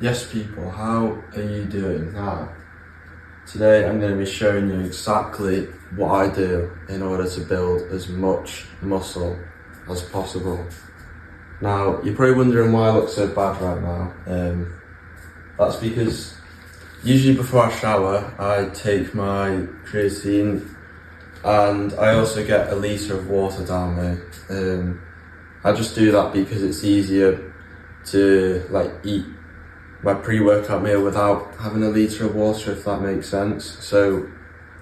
Yes people, how are you doing now? Today I'm going to be showing you exactly what I do in order to build as much muscle as possible. Now, you're probably wondering why I look so bad right now. That's because usually before I shower, I take my creatine and I also get a litre of water down me. I just do that because it's easier to eat my pre-workout meal without having a litre of water, if that makes sense. So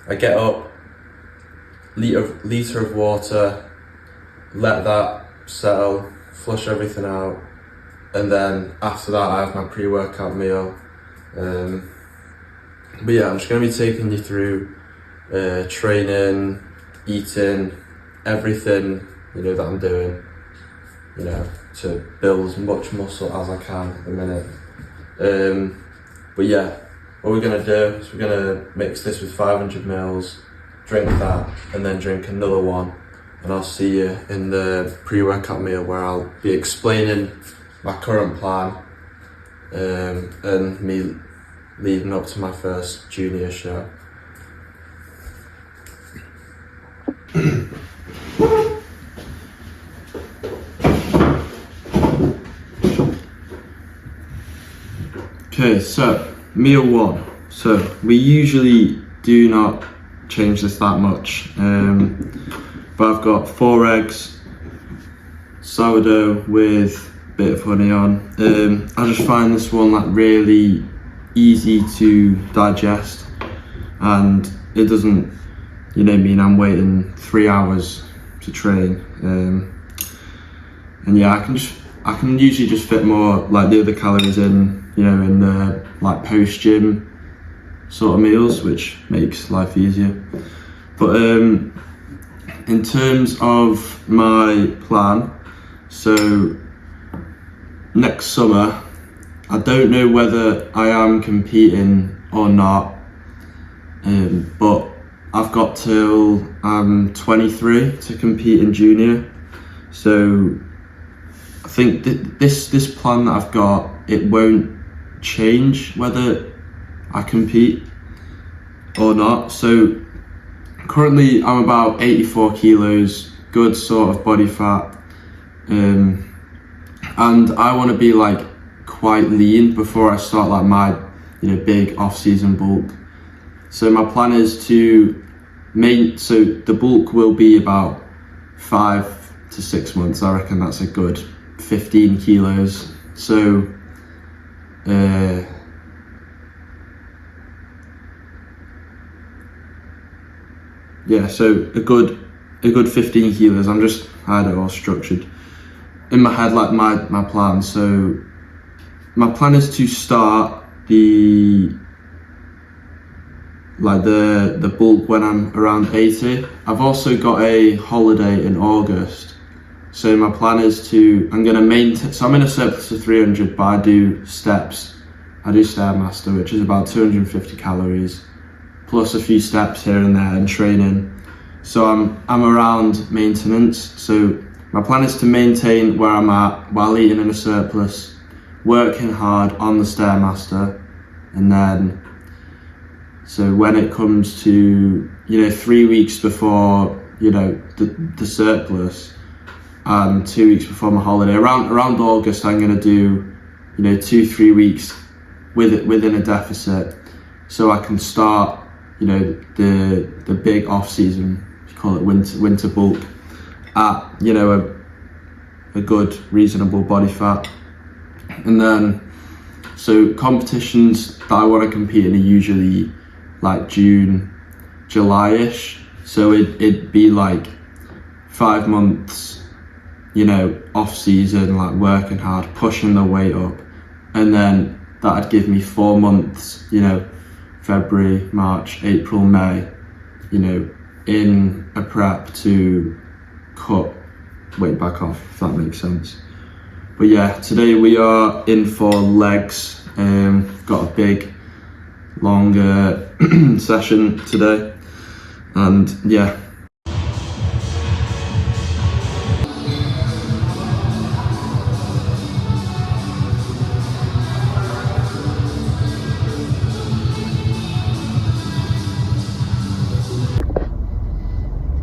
I get up, litre of water, let that settle, flush everything out, and then after that I have my pre-workout meal. But yeah, I'm just going to be taking you through training, eating, everything that I'm doing, to build as much muscle as I can at the minute. But yeah, what we're going to do is we're going to mix this with 500 mils, drink that, and then drink another one, and I'll see you in the pre-workout meal where I'll be explaining my current plan and me leading up to my first junior show. Okay, so meal one. So we usually do not change this that much, but I've got 4 eggs, sourdough with a bit of honey on. I just find this one really easy to digest, and it doesn't mean I'm waiting 3 hours to train. And yeah, I can usually just fit more the other calories in the post gym sort of meals, which makes life easier. But in terms of my plan, so next summer, I don't know whether I am competing or not, but I've got till I'm 23 to compete in junior. So I think this plan that I've got, it won't change whether I compete or not. So currently I'm about 84 kilos, good sort of body fat, and I want to be quite lean before I start my big off-season bulk. So my plan is so the bulk will be about 5 to 6 months. I reckon that's a good 15 kilos. So yeah, so a good 15 kilos. I had it all structured in my head, my plan. So my plan is to start the bulk when I'm around 80. I've also got a holiday in August, so my plan is I'm going to maintain. So I'm in a surplus of 300, but I do steps. I do Stairmaster, which is about 250 calories, plus a few steps here and there and training. So I'm around maintenance. So my plan is to maintain where I'm at while eating in a surplus, working hard on the Stairmaster, and then so when it comes to 3 weeks before the surplus and 2 weeks before my holiday, around August, I'm going to do 2-3 weeks within a deficit, so I can start the big off season, you call it winter bulk, at a good reasonable body fat. And then so competitions that I want to compete in are usually June, July-ish. So it'd be 5 months, off season, working hard, pushing the weight up, and then that'd give me 4 months, February, March, April, May, in a prep to cut weight back off, if that makes sense. But yeah, today we are in for legs. Got a big, long session today, and yeah.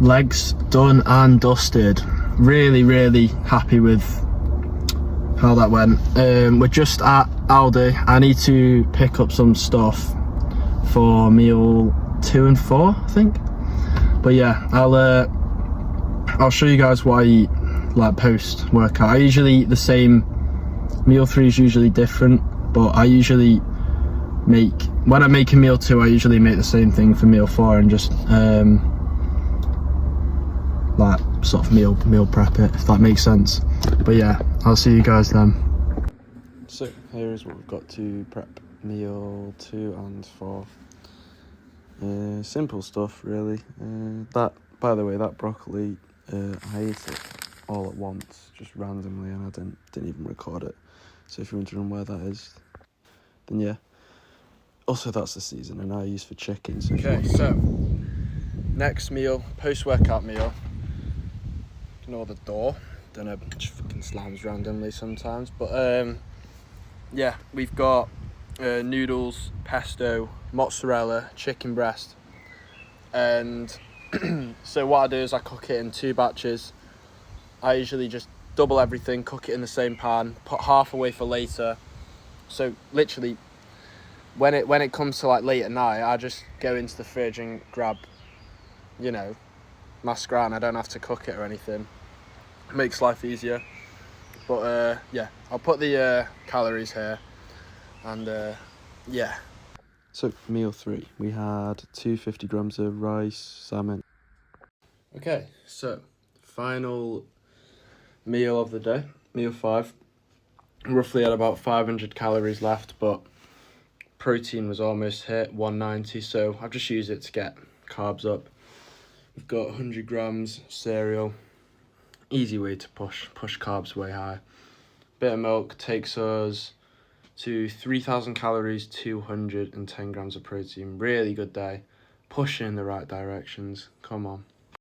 legs done and dusted. Really happy with how that went. We're just at Aldi. I need to pick up some stuff for meal 2 and 4, I think. But yeah, I'll show you guys what I eat like post workout. I usually eat the same. Meal 3 is usually different, but I usually make, when I make a meal 2, I usually make the same thing for meal 4 and just like sort of meal prep it, if that makes sense. But yeah, I'll see you guys then. So here is what we've got to prep meal 2 and 4. Simple stuff really. That, by the way, that broccoli, I ate it all at once, just randomly, and I didn't even record it. So if you're wondering where that is, then yeah. Also, that's the seasoning I use for chicken. So okay, so next meal, post-workout meal. Ignore the door. Don't know, it just fucking slams randomly sometimes. But yeah, we've got noodles, pesto, mozzarella, chicken breast, and so what I do is I cook it in 2 batches. I usually just double everything, cook it in the same pan, put half away for later. So literally, when it comes to like late at night, I just go into the fridge and grab, you know, my scran. I don't have to cook it or anything. It makes life easier. But yeah, I'll put the calories here, and yeah. So meal 3, we had 250 grams of rice, salmon. Okay, so final meal of the day, meal 5. Roughly had about 500 calories left, but protein was almost hit 190, so I've just used it to get carbs up. We've got 100 grams cereal. Easy way to push carbs way high. Bit of milk takes us to 3,000 calories, 210 grams of protein. Really good day. Pushing in the right directions. Come on.